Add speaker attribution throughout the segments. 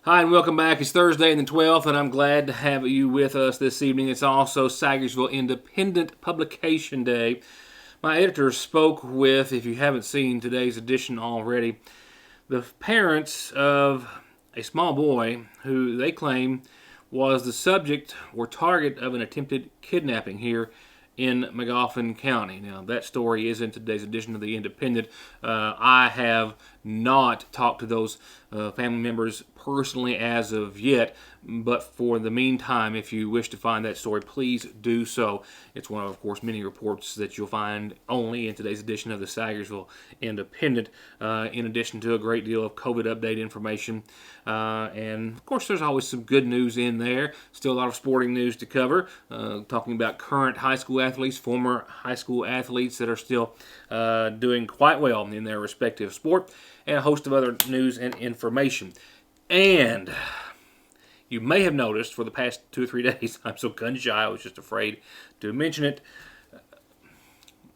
Speaker 1: Hi, and welcome back. It's Thursday the 12th, and I'm glad to have you with us this evening. It's also Sagersville Independent Publication Day. My editor spoke with, if you haven't seen today's edition already, the parents of a small boy who they claim was the subject or target of an attempted kidnapping here in McGoffin County. Now, that story is in today's edition of the Independent. I have not talked to those family members personally as of yet, but for the meantime, if you wish to find that story, please do so. It's one of course, many reports that you'll find only in today's edition of the Sagersville Independent, in addition to a great deal of COVID update information. And, of course, there's always some good news in there. Still a lot of sporting news to cover, talking about current high school athletes, former high school athletes that are still doing quite well in their respective sport, and a host of other news and information. And you may have noticed for the past 2 or 3 days, I'm so gun-shy, I was just afraid to mention it.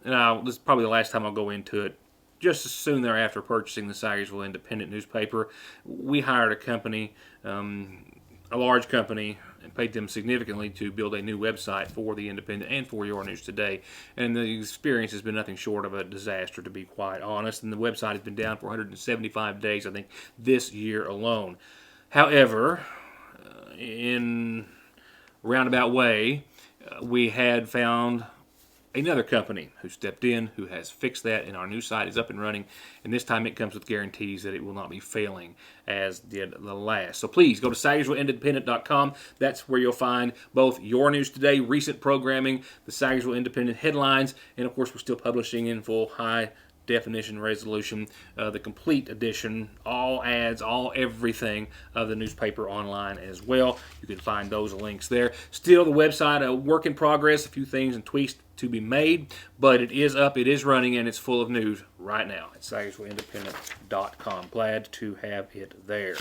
Speaker 1: Now, this is probably the last time I'll go into it. Just as soon thereafter purchasing the Sagersville Independent newspaper, we hired a company, a large company, and paid them significantly to build a new website for the Independent and for Your News Today. And the experience has been nothing short of a disaster, to be quite honest. And the website has been down for 175 days, I think, this year alone. However, in a roundabout way, we had found another company who stepped in, who has fixed that, and our new site is up and running. And this time it comes with guarantees that it will not be failing as did the last. So please go to SagersvilleIndependent.com. That's where you'll find both Your News Today, recent programming, the Sagersville Independent headlines, and of course we're still publishing in full high definition resolution, the complete edition, all ads, all everything of the newspaper online as well. You can find those links there. Still, the website, a work in progress, a few things and tweaks to be made, but it is up, it is running, and it's full of news right now at SagersvilleIndependent.com. Glad to have it there.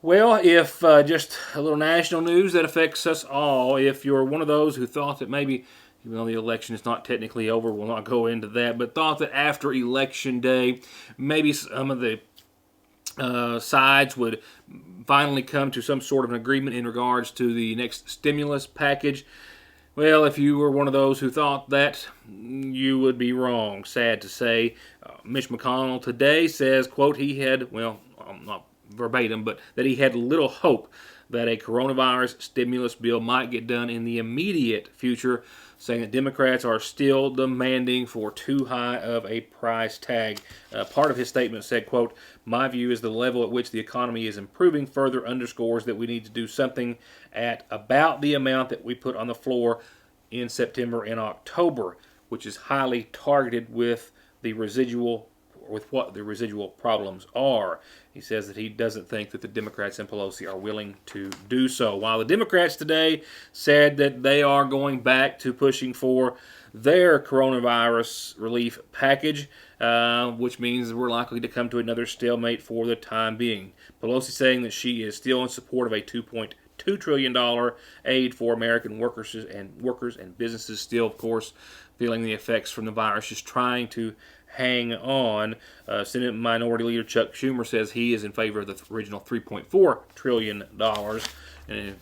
Speaker 1: Well, if just a little national news that affects us all, if you're one of those who thought that maybe, even though the election is not technically over, we'll not go into that, but thought that after Election Day, maybe some of the sides would finally come to some sort of an agreement in regards to the next stimulus package. Well, if you were one of those who thought that, you would be wrong, sad to say. Mitch McConnell today says, quote, he had, well, not verbatim, but that he had little hope that a coronavirus stimulus bill might get done in the immediate future, saying that Democrats are still demanding for too high of a price tag. Part of his statement said, quote, my view is the level at which the economy is improving further underscores that we need to do something at about the amount that we put on the floor in September and October, which is highly targeted with what the residual problems are. He says that he doesn't think that the Democrats and Pelosi are willing to do so. While the Democrats today said that they are going back to pushing for their coronavirus relief package, which means we're likely to come to another stalemate for the time being. Pelosi saying that she is still in support of a $2.2 trillion aid for American workers and businesses, still, of course, feeling the effects from the virus, just trying to hang on. Senate Minority Leader Chuck Schumer says he is in favor of the original $3.4 trillion. And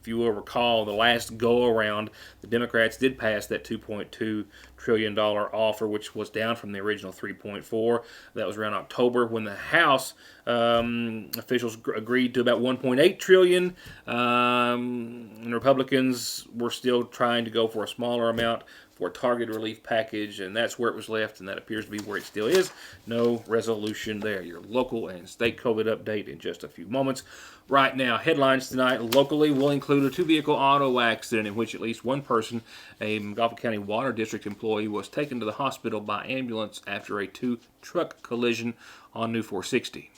Speaker 1: if you will recall, the last go-around, the Democrats did pass that $2.2 trillion offer, which was down from the original $3.4. That was around October when the House officials agreed to about $1.8 trillion. And Republicans were still trying to go for a smaller amount for a targeted relief package, and that's where it was left, and that appears to be where it still is. No resolution there. Your local and state COVID update in just a few moments. Right now, headlines tonight locally will include a 2-vehicle auto accident in which at least one person, a McGoffin County Water District employee, was taken to the hospital by ambulance after a 2-truck collision on New 460.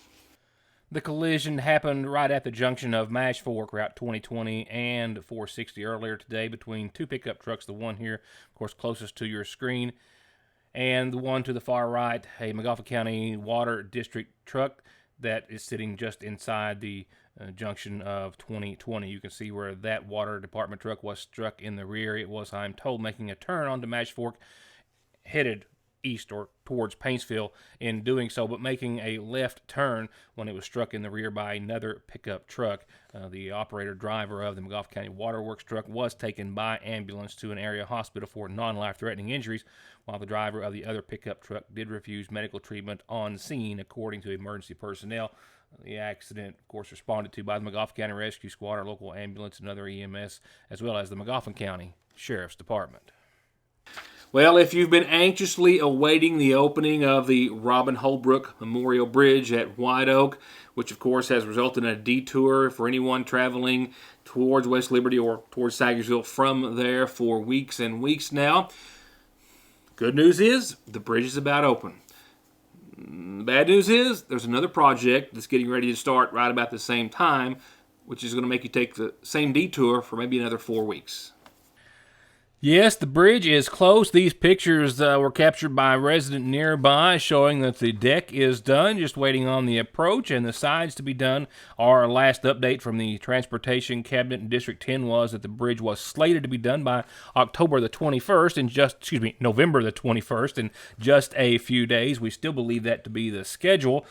Speaker 1: The collision happened right at the junction of Mash Fork, Route 2020, and 460 earlier today between 2 pickup trucks, the one here, of course, closest to your screen, and the one to the far right, a McGoffin County Water District truck that is sitting just inside the junction of 2020. You can see where that water department truck was struck in the rear. It was, I'm told, making a turn onto Mash Fork, headed east or towards Paintsville in doing so, but making a left turn when it was struck in the rear by another pickup truck. The driver of the McGough County Waterworks truck was taken by ambulance to an area hospital for non-life-threatening injuries, while the driver of the other pickup truck did refuse medical treatment on scene, according to emergency personnel. The accident, of course, responded to by the McGough County Rescue Squad, our local ambulance, and other EMS, as well as the McGough County Sheriff's Department. Well, if you've been anxiously awaiting the opening of the Robin Holbrook Memorial Bridge at White Oak, which of course has resulted in a detour for anyone traveling towards West Liberty or towards Sagersville from there for weeks and weeks now, good news is the bridge is about open. The bad news is there's another project that's getting ready to start right about the same time, which is going to make you take the same detour for maybe another 4 weeks. Yes, the bridge is closed. These pictures were captured by a resident nearby, showing that the deck is done, just waiting on the approach, and the sides to be done. Our last update from the Transportation Cabinet in District 10 was that the bridge was slated to be done by November the 21st, in just a few days. We still believe that to be the schedule.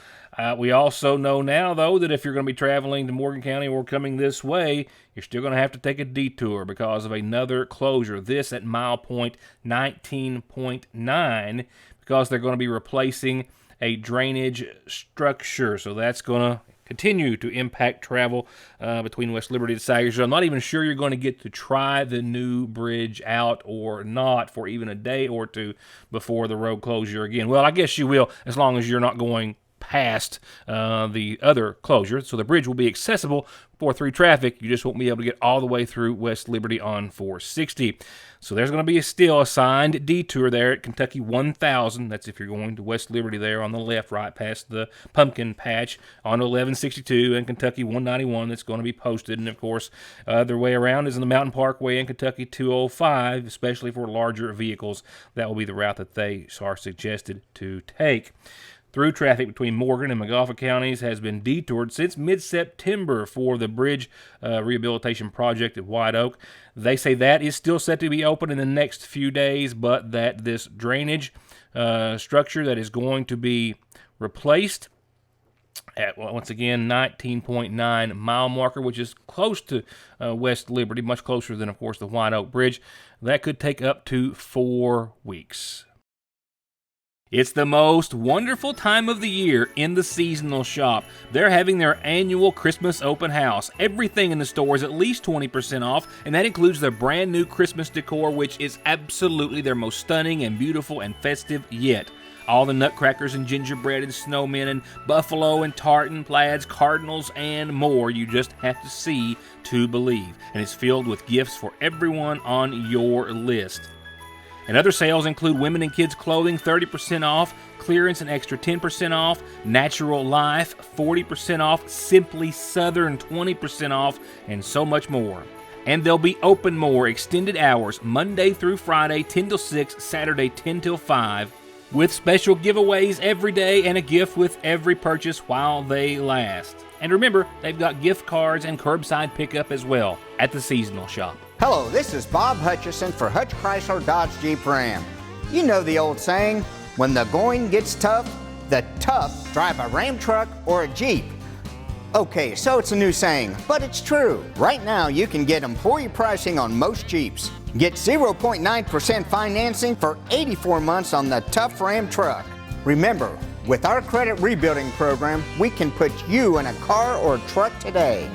Speaker 1: We also know now, though, that if you're going to be traveling to Morgan County or coming this way, you're still going to have to take a detour because of another closure. This at mile point 19.9, because they're going to be replacing a drainage structure. So that's going to continue to impact travel between West Liberty and Sagersville. I'm not even sure you're going to get to try the new bridge out or not for even a day or two before the road closure again. Well, I guess you will, as long as you're not going past the other closure. So the bridge will be accessible for through traffic. You just won't be able to get all the way through West Liberty on 460. So there's going to be still a signed detour there at Kentucky 1000. That's if you're going to West Liberty there on the left, right past the pumpkin patch on 1162 and Kentucky 191. That's going to be posted. And of course, the other way around is in the Mountain Parkway in Kentucky 205, especially for larger vehicles. That will be the route that they are suggested to take. Through traffic between Morgan and McGough counties has been detoured since mid-September for the bridge rehabilitation project at White Oak. They say that is still set to be open in the next few days, but that this drainage structure that is going to be replaced at, once again, 19.9 mile marker, which is close to West Liberty, much closer than, of course, the White Oak Bridge, that could take up to 4 weeks. It's the most wonderful time of the year in the seasonal shop. They're having their annual Christmas open house. Everything in the store is at least 20% off, and that includes their brand new Christmas decor, which is absolutely their most stunning and beautiful and festive yet. All the nutcrackers and gingerbread and snowmen and buffalo and tartan, plaids, cardinals, and more. You just have to see to believe. And it's filled with gifts for everyone on your list. And other sales include women and kids clothing 30% off, clearance an extra 10% off, Natural Life 40% off, Simply Southern 20% off, and so much more. And they'll be open more extended hours Monday through Friday 10 till 6, Saturday 10 till 5, with special giveaways every day and a gift with every purchase while they last. And remember, they've got gift cards and curbside pickup as well at the seasonal shop.
Speaker 2: Hello, this is Bob Hutchison for Hutch Chrysler Dodge Jeep Ram. You know the old saying, when the going gets tough, the tough drive a Ram truck or a Jeep. Okay, so it's a new saying, but it's true. Right now, you can get employee pricing on most Jeeps. Get 0.9% financing for 84 months on the tough Ram truck. Remember, with our credit rebuilding program, we can put you in a car or truck today.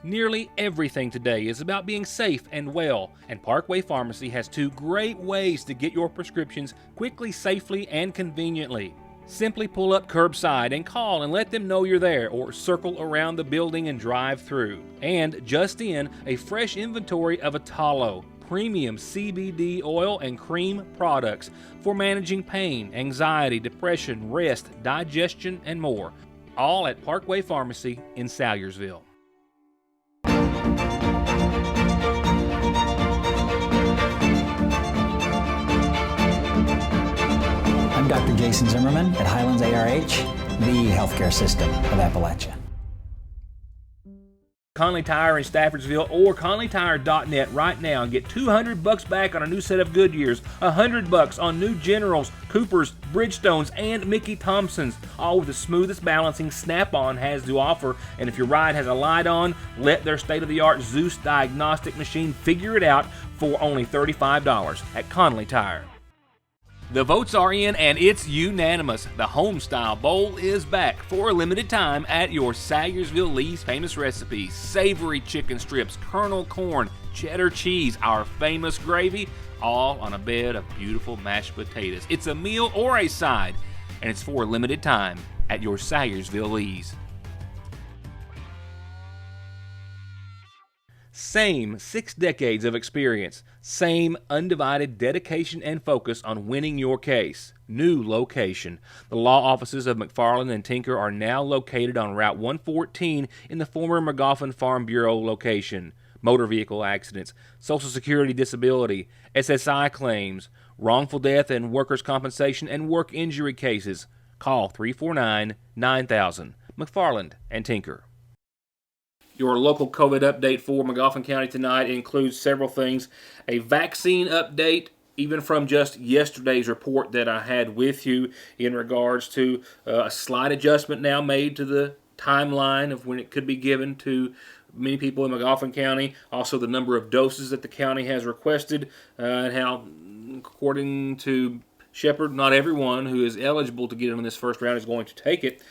Speaker 1: Nearly everything today is about being safe and well, and Parkway Pharmacy has 2 great ways to get your prescriptions quickly, safely, and conveniently. Simply pull up curbside and call and let them know you're there, or circle around the building and drive through. And just in, a fresh inventory of Atalo, premium CBD oil and cream products for managing pain, anxiety, depression, rest, digestion, and more. All at Parkway Pharmacy in Salyersville.
Speaker 3: I'm Dr. Jason Zimmerman at Highlands ARH, the healthcare system of Appalachia.
Speaker 1: Conley Tire in Staffordsville or ConleyTire.net right now and get $200 back on a new set of Goodyears, $100 on new Generals, Coopers, Bridgestones, and Mickey Thompsons, all with the smoothest balancing Snap-on has to offer. And if your ride has a light on, let their state-of-the-art Zeus diagnostic machine figure it out for only $35 at Conley Tire. The votes are in and it's unanimous. The Homestyle Bowl is back for a limited time at your Sayersville Lee's Famous Recipes. Savory chicken strips, kernel corn, cheddar cheese, our famous gravy, all on a bed of beautiful mashed potatoes. It's a meal or a side, and it's for a limited time at your Sayersville Lee's. Same 6 decades of experience, same undivided dedication and focus on winning your case. New location. The law offices of McFarland and Tinker are now located on Route 114 in the former McGoffin Farm Bureau location. Motor vehicle accidents, Social Security disability, SSI claims, wrongful death and workers' compensation and work injury cases. Call 349-9000. McFarland and Tinker. Your local COVID update for McGoffin County tonight includes several things. A vaccine update, even from just yesterday's report that I had with you in regards to a slight adjustment now made to the timeline of when it could be given to many people in McGoffin County. Also the number of doses that the county has requested and how, according to Shepard, not everyone who is eligible to get in on this first round is going to take it.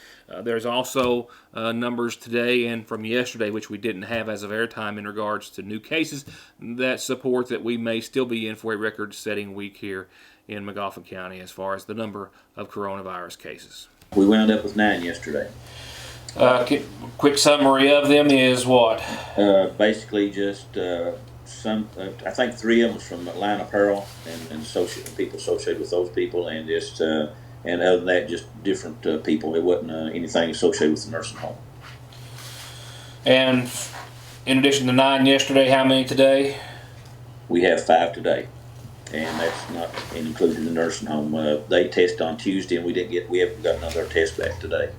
Speaker 1: There's also numbers today and from yesterday, which we didn't have as of airtime in regards to new cases, that support that we may still be in for a record-setting week here in McGoffin County as far as the number of coronavirus cases.
Speaker 4: We wound up with 9 yesterday.
Speaker 1: Quick summary of them is what?
Speaker 4: Basically just some, I think 3 of them was from Line Apparel and people associated with those people, and just and other than that, just different people. It wasn't anything associated with the nursing home.
Speaker 1: And in addition to 9 yesterday, how many today?
Speaker 4: We have 5 today, and that's not including the nursing home. They tested on Tuesday, and we haven't got another test back today.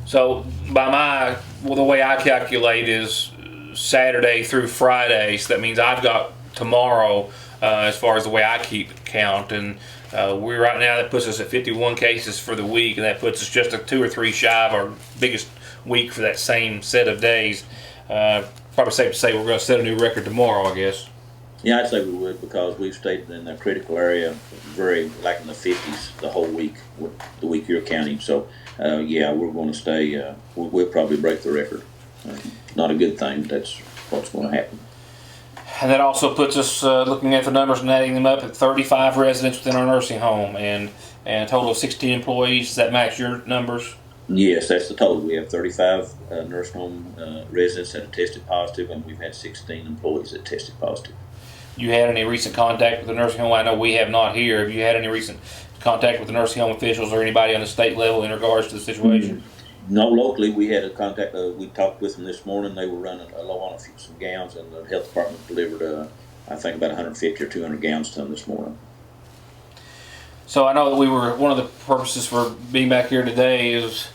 Speaker 1: So the way I calculate is Saturday through Friday, so that means I've got tomorrow as far as the way I keep count, and we're right now, that puts us at 51 cases for the week, and that puts us just 2 or 3 shy of our biggest week for that same set of days. Probably safe to say we're going to set a new record tomorrow, I guess.
Speaker 4: Yeah, I'd say we would, because we've stayed in the critical area very, like in the 50s the whole week, the week you're counting. So, yeah, we're going to stay, we'll probably break the record. Not a good thing, but that's what's going to happen.
Speaker 1: And that also puts us, looking at the numbers and adding them up, at 35 residents within our nursing home and a total of 16 employees. Does that match your numbers?
Speaker 4: Yes, that's the total. We have 35 nursing home residents that have tested positive, and we've had 16 employees that tested positive.
Speaker 1: You had any recent contact with the nursing home? I know we have not here. Have you had any recent contact with the nursing home officials or anybody on the state level in regards to the situation?
Speaker 4: Mm-hmm. No, locally we had a contact. We talked with them this morning. They were running low on some gowns, and the health department delivered, I think, about 150 or 200 gowns to them this morning.
Speaker 1: So I know that one of the purposes for being back here today is,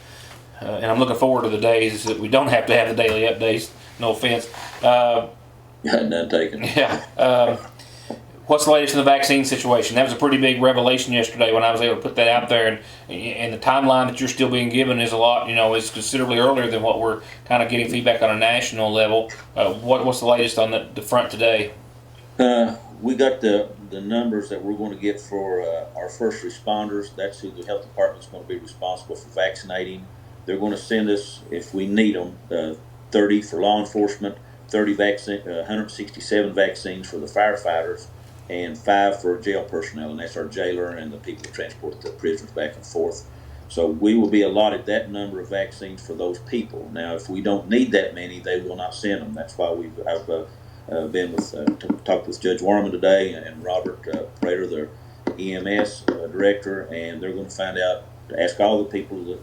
Speaker 1: and I'm looking forward to the days, is that we don't have to have the daily updates. No offense.
Speaker 4: None taken.
Speaker 1: Yeah. What's the latest in the vaccine situation? That was a pretty big revelation yesterday when I was able to put that out there, and the timeline that you're still being given is is considerably earlier than what we're kind of getting feedback on a national level. What's the latest on the front today?
Speaker 4: We got the numbers that we're going to get for our first responders. That's who the health department's going to be responsible for vaccinating. They're going to send us, if we need them, 30 for law enforcement, 167 vaccines for the firefighters, and 5 for jail personnel, and that's our jailer and the people who transport the prisoners back and forth. So we will be allotted that number of vaccines for those people. Now, if we don't need that many, they will not send them. That's why I've talked with Judge Warman today and Robert Prater, their EMS director, and they're going to find out, to ask all the people,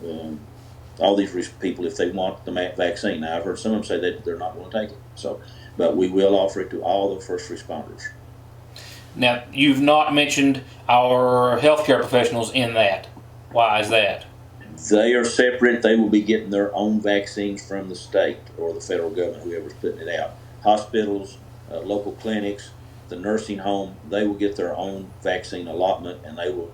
Speaker 4: all these people, if they want the vaccine. Now, I've heard some of them say that they're not going to take it. So, but we will offer it to all the first responders.
Speaker 1: Now, you've not mentioned our healthcare professionals in that. Why is that?
Speaker 4: They are separate. They will be getting their own vaccines from the state or the federal government, whoever's putting it out. Hospitals, local clinics, the nursing home, they will get their own vaccine allotment, and they will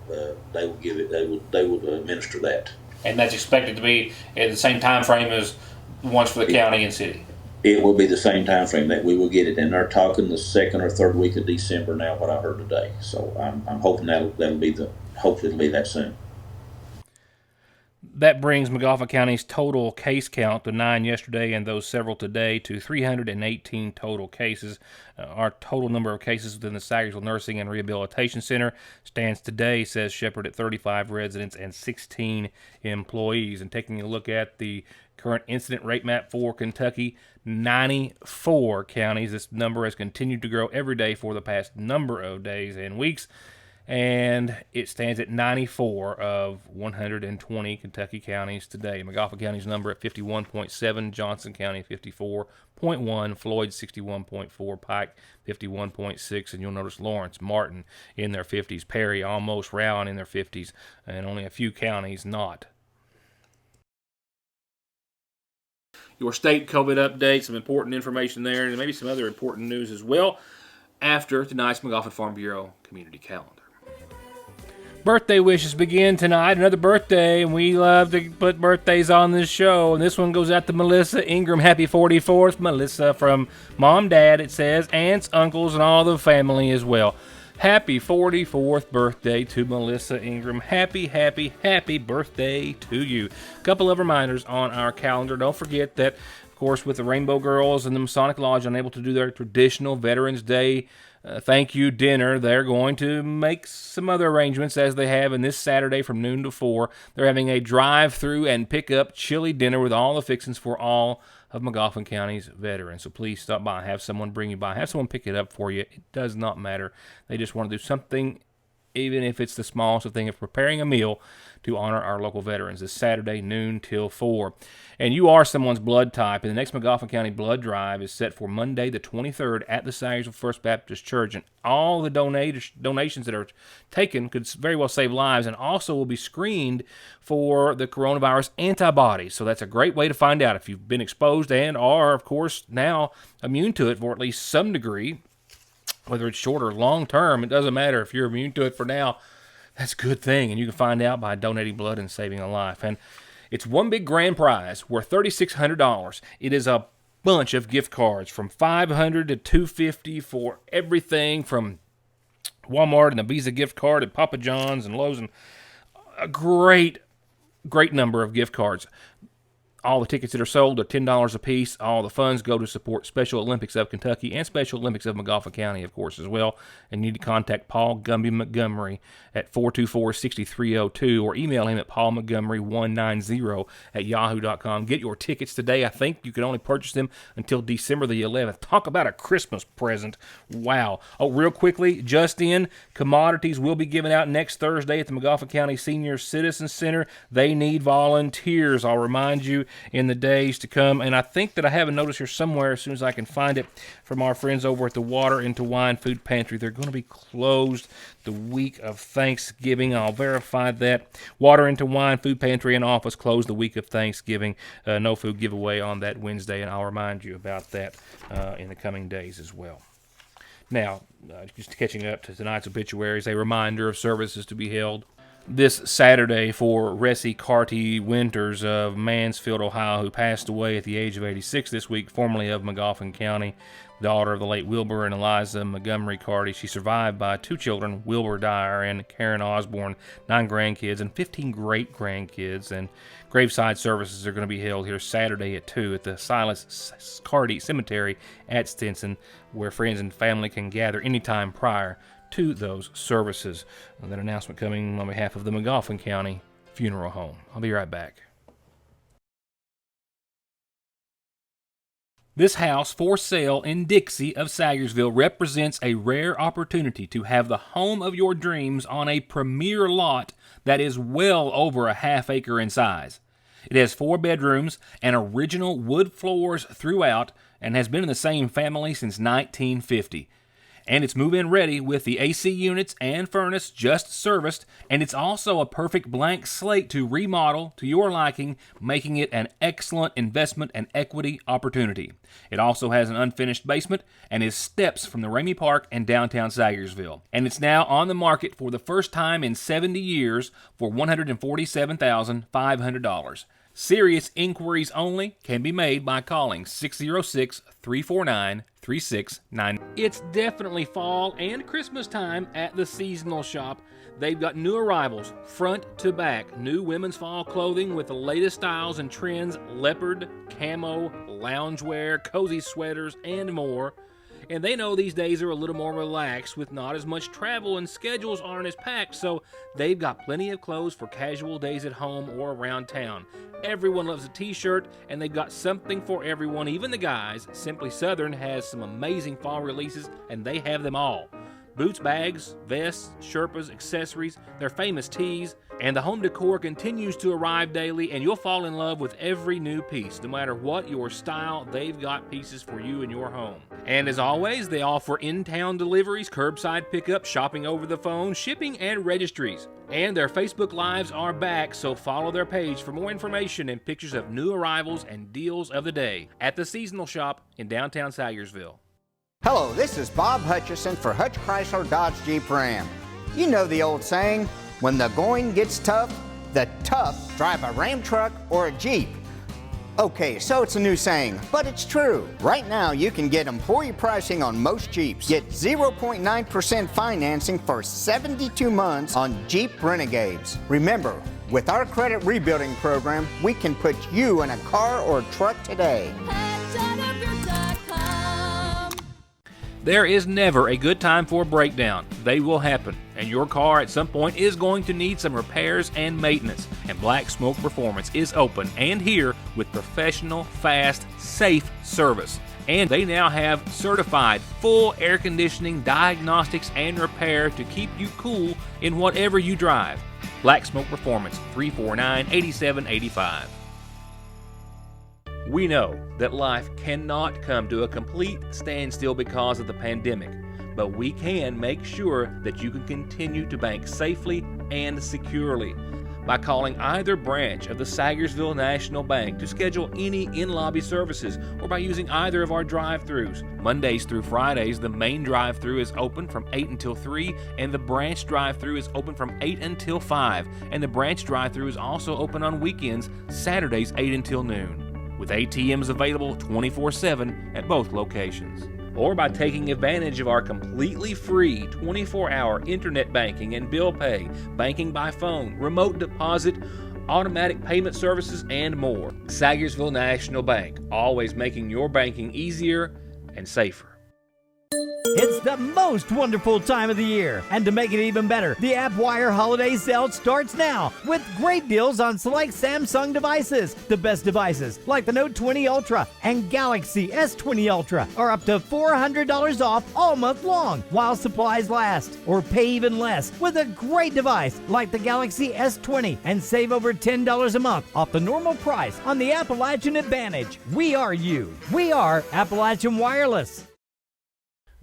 Speaker 4: give it. They will administer that.
Speaker 1: And that's expected to be at the same time frame as ones for the county and city.
Speaker 4: It will be the same time frame that we will get it, and they're talking the second or third week of December now. What I heard today, so I'm hoping hopefully it'll be that soon.
Speaker 1: That brings McGoffin County's total case count to 9 yesterday and those several today to 318 total cases. Our total number of cases within the Sagersville Nursing and Rehabilitation Center stands today, says Shepard, at 35 residents and 16 employees. And taking a look at the current incident rate map for Kentucky, 94 counties. This number has continued to grow every day for the past number of days and weeks, and it stands at 94 of 120 Kentucky counties today. McGoffin County's number at 51.7, Johnson County 54.1, Floyd 61.4, Pike 51.6, and you'll notice Lawrence, Martin in their 50s, Perry almost, Rowan in their 50s, and only a few counties not. Your state COVID update, some important information there, and maybe some other important news as well after tonight's McGoffin Farm Bureau Community Calendar. Birthday wishes begin tonight. Another birthday, and we love to put birthdays on this show. And this one goes out to Melissa Ingram. Happy 44th, Melissa, from Mom, Dad, it says, aunts, uncles, and all the family as well. Happy 44th birthday to Melissa Ingram. Happy, happy, happy birthday to you. A couple of reminders on our calendar. Don't forget that, of course, with the Rainbow Girls and the Masonic Lodge unable to do their traditional Veterans Day thank you dinner, they're going to make some other arrangements as they have in this Saturday from noon to 4. They're having a drive-through and pick-up chili dinner with all the fixings for all of McGoffin County's veterans. So please stop by, have someone bring you by, have someone pick it up for you. It does not matter. They just want to do something, even if it's the smallest of thing, of preparing a meal to honor our local veterans this Saturday, noon till 4. And you are someone's blood type, and the next McGoffin County blood drive is set for Monday the 23rd at the Sagersville First Baptist Church, and all the donations that are taken could very well save lives, and also will be screened for the coronavirus antibodies. So that's a great way to find out if you've been exposed and are, of course, now immune to it for at least some degree. Whether it's short or long term, it doesn't matter. If you're immune to it for now, that's a good thing. And you can find out by donating blood and saving a life. And it's one big grand prize worth $3,600. It is a bunch of gift cards from $500 to $250 for everything from Walmart and the Visa gift card and Papa John's and Lowe's, and a great number of gift cards. All the tickets that are sold are $10 a piece. All the funds go to support Special Olympics of Kentucky and Special Olympics of McGoffin County, of course, as well. And you need to contact Paul Gumby Montgomery at 424-6302 or email him at paulmontgomery190@yahoo.com. Get your tickets today. I think you can only purchase them until December the 11th. Talk about a Christmas present. Wow. Oh, real quickly, just in, commodities will be given out next Thursday at the McGoffin County Senior Citizen Center. They need volunteers. I'll remind you in the days to come. And I think that I have a notice here somewhere, as soon as I can find it, from our friends over at the Water into Wine Food Pantry. They're going to be closed the week of Thanksgiving. I'll verify that. Water into Wine Food Pantry and office closed the week of Thanksgiving. No food giveaway on that Wednesday, and I'll remind you about that in the coming days as well. Now, just catching up to tonight's obituaries, a reminder of services to be held this Saturday for Ressie Carty Winters of Mansfield, Ohio, who passed away at the age of 86 this week, formerly of McGoffin County, daughter of the late Wilbur and Eliza Montgomery Carty. She's survived by 2 children, Wilbur Dyer and Karen Osborne, 9 grandkids, and 15 great-grandkids. And graveside services are going to be held here Saturday at 2 at the Silas Carty Cemetery at Stinson, where friends and family can gather anytime prior to those services. That announcement coming on behalf of the McGoffin County Funeral Home. I'll be right back. This house for sale in Dixie of Sagersville represents a rare opportunity to have the home of your dreams on a premier lot that is well over a half acre in size. It has 4 bedrooms and original wood floors throughout and has been in the same family since 1950. And it's move-in ready with the AC units and furnace just serviced, and it's also a perfect blank slate to remodel to your liking, making it an excellent investment and equity opportunity. It also has an unfinished basement and is steps from the Ramey Park and downtown Sagersville. And it's now on the market for the first time in 70 years for $147,500. Serious inquiries only can be made by calling 606-349-3699. It's definitely fall and Christmas time at the seasonal shop. They've got new arrivals, front to back, new women's fall clothing with the latest styles and trends, leopard, camo, loungewear, cozy sweaters, and more. And they know these days are a little more relaxed with not as much travel and schedules aren't as packed, so they've got plenty of clothes for casual days at home or around town. Everyone loves a t-shirt, and they've got something for everyone, even the guys. Simply Southern has some amazing fall releases, and they have them all. Boots, bags, vests, Sherpas, accessories, their famous tees, and the home decor continues to arrive daily, and you'll fall in love with every new piece. No matter what your style, they've got pieces for you in your home. And as always, they offer in-town deliveries, curbside pickup, shopping over the phone, shipping, and registries. And their Facebook Lives are back, so follow their page for more information and pictures of new arrivals and deals of the day at the seasonal shop in downtown Sagersville.
Speaker 2: Hello, this is Bob Hutchison for Hutch Chrysler Dodge Jeep Ram. You know the old saying, when the going gets tough, the tough drive a Ram truck or a Jeep. Okay, so it's a new saying, but it's true. Right now, you can get employee pricing on most Jeeps. Get 0.9% financing for 72 months on Jeep Renegades. Remember, with our credit rebuilding program, we can put you in a car or truck today.
Speaker 1: There is never a good time for a breakdown. They will happen, and your car at some point is going to need some repairs and maintenance. And Black Smoke Performance is open and here with professional, fast, safe service. And they now have certified full air conditioning, diagnostics, and repair to keep you cool in whatever you drive. Black Smoke Performance, 349-8785. We know that life cannot come to a complete standstill because of the pandemic, but we can make sure that you can continue to bank safely and securely by calling either branch of the Sagersville National Bank to schedule any in-lobby services, or by using either of our drive-thrus. Mondays through Fridays, the main drive-thru is open from 8 until 3, and the branch drive-thru is open from 8 until 5, and the branch drive-thru is also open on weekends, Saturdays 8 until noon, with ATMs available 24/7 at both locations. Or by taking advantage of our completely free 24-hour internet banking and bill pay, banking by phone, remote deposit, automatic payment services, and more. Sagersville National Bank, always making your banking easier and safer.
Speaker 5: It's the most wonderful time of the year, and to make it even better, the AppWire Holiday Sale starts now with great deals on select Samsung devices. The best devices, like the Note 20 Ultra and Galaxy S20 Ultra, are up to $400 off all month long while supplies last. Or pay even less with a great device like the Galaxy S20 and save over $10 a month off the normal price on the Appalachian Advantage. We are you. We are Appalachian Wireless.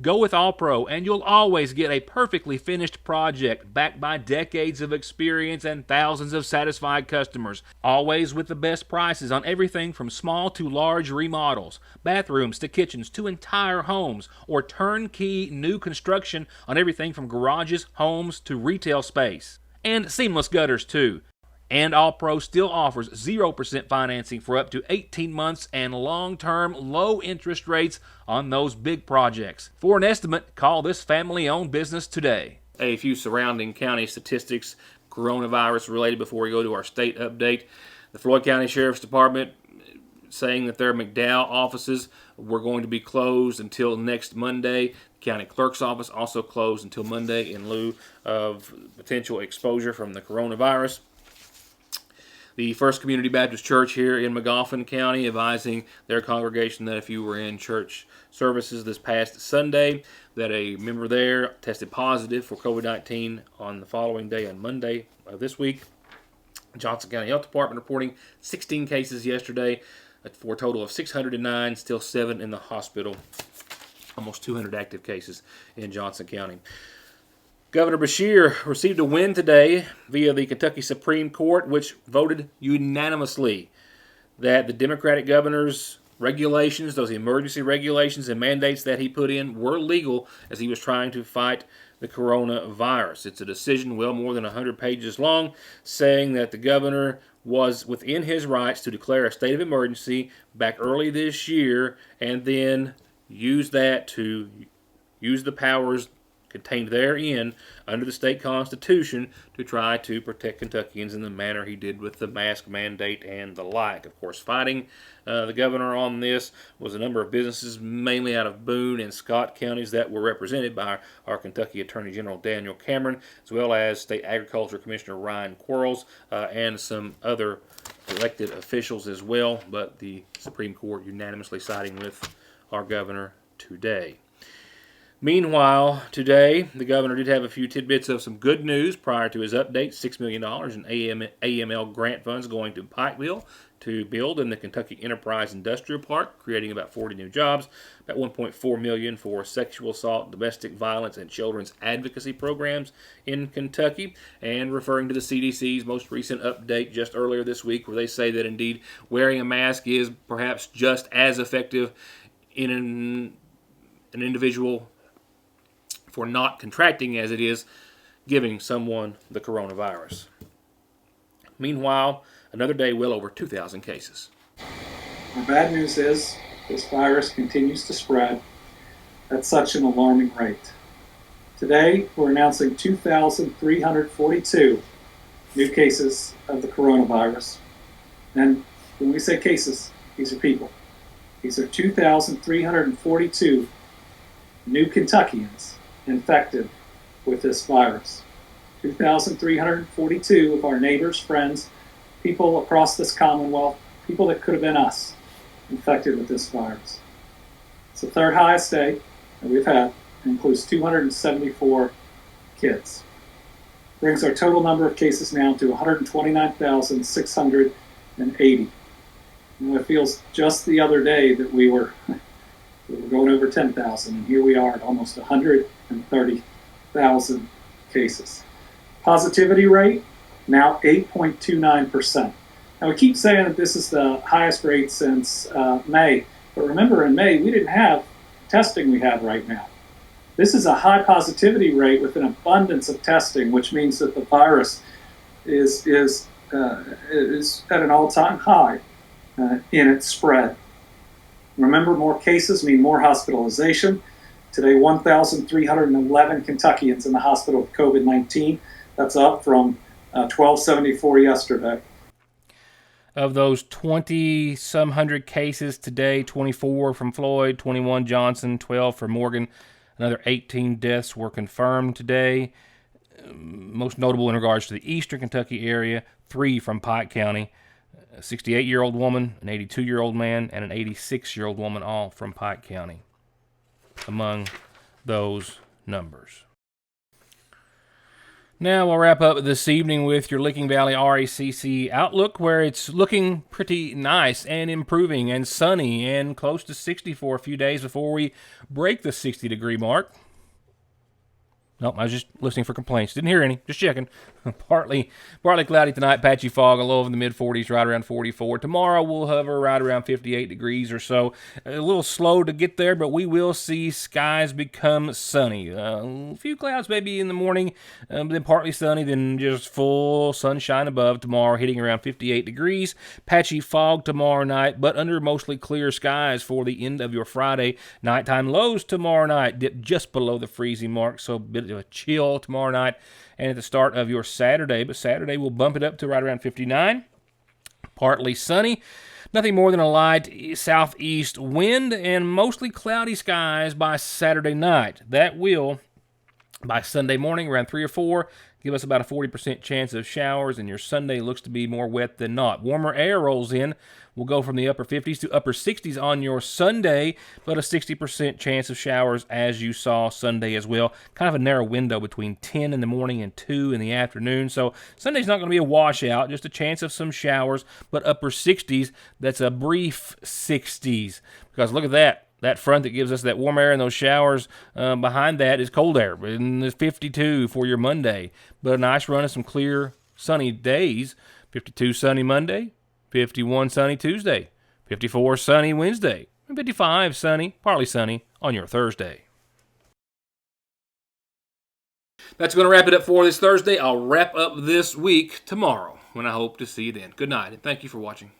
Speaker 1: Go with All Pro, and you'll always get a perfectly finished project backed by decades of experience and thousands of satisfied customers. Always with the best prices on everything from small to large remodels, bathrooms to kitchens to entire homes, or turnkey new construction on everything from garages, homes to retail space. And seamless gutters too. And All Pro still offers 0% financing for up to 18 months and long-term low interest rates on those big projects. For an estimate, call this family-owned business today. A few surrounding county statistics, coronavirus related, before we go to our state update. The Floyd County Sheriff's Department saying that their McDowell offices were going to be closed until next Monday. The county clerk's office also closed until Monday in lieu of potential exposure from the coronavirus. The First Community Baptist Church here in Magoffin County advising their congregation that if you were in church services this past Sunday, that a member there tested positive for COVID-19 on the following day, on Monday of this week. Johnson County Health Department reporting 16 cases yesterday for a total of 609, still 7 in the hospital. Almost 200 active cases in Johnson County. Governor Beshear received a win today via the Kentucky Supreme Court, which voted unanimously that the Democratic governor's regulations, those emergency regulations and mandates that he put in, were legal as he was trying to fight the coronavirus. It's a decision well more than 100 pages long, saying that the governor was within his rights to declare a state of emergency back early this year and then use that to use the powers contained therein under the state constitution to try to protect Kentuckians in the manner he did with the mask mandate and the like. Of course, fighting the governor on this was a number of businesses, mainly out of Boone and Scott counties, that were represented by our Kentucky Attorney General Daniel Cameron, as well as State Agriculture Commissioner Ryan Quarles, and some other elected officials as well, but the Supreme Court unanimously siding with our governor today. Meanwhile, today, the governor did have a few tidbits of some good news prior to his update. $6 million in AML grant funds going to Pikeville to build in the Kentucky Enterprise Industrial Park, creating about 40 new jobs, about $1.4 million for sexual assault, domestic violence, and children's advocacy programs in Kentucky, and referring to the CDC's most recent update just earlier this week, where they say that indeed wearing a mask is perhaps just as effective in an individual for not contracting as it is giving someone the coronavirus. Meanwhile, another day well over 2,000 cases.
Speaker 6: The bad news is this virus continues to spread at such an alarming rate. Today, we're announcing 2,342 new cases of the coronavirus. And when we say cases, these are people. These are 2,342 new Kentuckians infected with this virus. 2,342 of our neighbors, friends, people across this Commonwealth, people that could have been us, infected with this virus. It's the third highest day that we've had. It includes 274 kids. Brings our total number of cases now to 129,680. And it feels just the other day that we were going over 10,000, and here we are at almost 130,000 cases. Positivity rate, now 8.29%. Now we keep saying that this is the highest rate since May, but remember in May we didn't have testing we have right now. This is a high positivity rate with an abundance of testing, which means that the virus is at an all-time high in its spread. Remember, more cases mean more hospitalization. Today, 1,311 Kentuckians in the hospital with COVID-19. That's up from 1,274 yesterday.
Speaker 1: Of those 20-some hundred cases today, 24 from Floyd, 21 Johnson, 12 for Morgan. Another 18 deaths were confirmed today. Most notable in regards to the eastern Kentucky area, 3 from Pike County. A 68-year-old woman, an 82-year-old man, and an 86-year-old woman, all from Pike County, among those numbers. Now we'll wrap up this evening with your Licking Valley RACC Outlook, where it's looking pretty nice and improving and sunny and close to 60 for a few days before we break the 60-degree mark. Nope, I was just listening for complaints. Didn't hear any. Just checking. Partly cloudy tonight. Patchy fog. A low of the mid-40s, right around 44. Tomorrow we'll hover right around 58 degrees or so. A little slow to get there, but we will see skies become sunny. A few clouds maybe in the morning, then partly sunny, then just full sunshine above tomorrow, hitting around 58 degrees. Patchy fog tomorrow night, but under mostly clear skies for the end of your Friday. Nighttime lows tomorrow night dip just below the freezing mark, so a bit of a chill tomorrow night and at the start of your Saturday, but Saturday we'll bump it up to right around 59. Partly sunny, nothing more than a light southeast wind and mostly cloudy skies by Saturday night. That will, by Sunday morning around 3 or 4, give us about a 40% chance of showers, and your Sunday looks to be more wet than not. Warmer air rolls in. We'll go from the upper 50s to upper 60s on your Sunday, but a 60% chance of showers as you saw Sunday as well. Kind of a narrow window between 10 in the morning and 2 in the afternoon. So Sunday's not going to be a washout, just a chance of some showers, but upper 60s, that's a brief 60s. Because look at that. that front that gives us that warm air and those showers. Behind that is cold air, and it's 52 for your Monday. But a nice run of some clear, sunny days. 52 sunny Monday, 51 sunny Tuesday, 54 sunny Wednesday, and 55 sunny, partly sunny on your Thursday. That's going to wrap it up for this Thursday. I'll wrap up this week tomorrow when I hope to see you then. Good night, and thank you for watching.